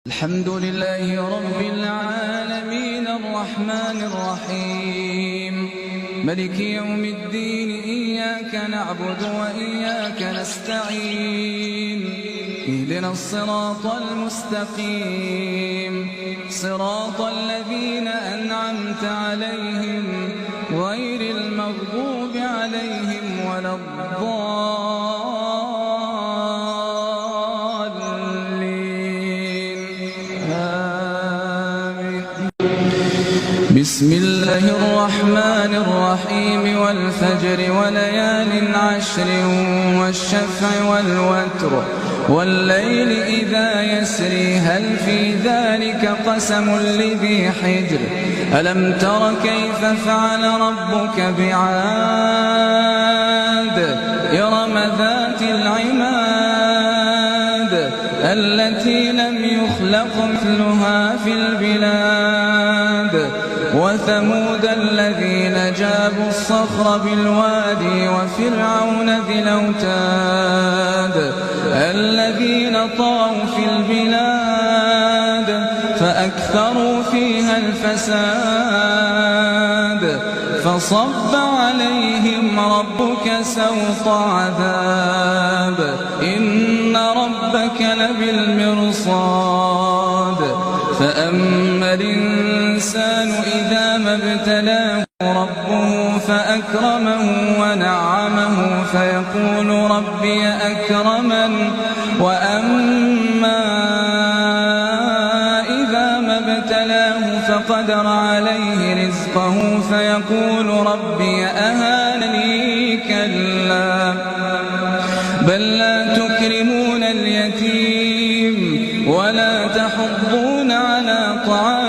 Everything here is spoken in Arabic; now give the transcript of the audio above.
الحمد لله رب العالمين الرحمن الرحيم ملك يوم الدين إياك نعبد وإياك نستعين اهدنا الصراط المستقيم صراط الذين أنعمت عليهم غير المغضوب عليهم ولا الضالين آمين. بسم الله الرحمن الرحيم والفجر وليال عشر والشفع والوتر والليل إذا يسري هل في ذلك قسم لذي حجر ألم تر كيف فعل ربك بعاد إرم ذات العماد التي لم يخلق مثلها في البلاد وثمود الذين جابوا الصخر بالوادي وفرعون ذي الأوتاد الذين طغوا في البلاد فأكثروا فيها الفساد فصب عليهم ربك سوط عذاب إن ربك لبالمرصاد فأما الإنسان إذا ما ابتلاه ربه فأكرمه ونعمه فيقول ربي أكرمن وأما إذا ما ابتلاه فقدر عليه رزقه فيقول ربي أهانني كلا بل لا تكرمون اليتيم ولا تحضون على طعام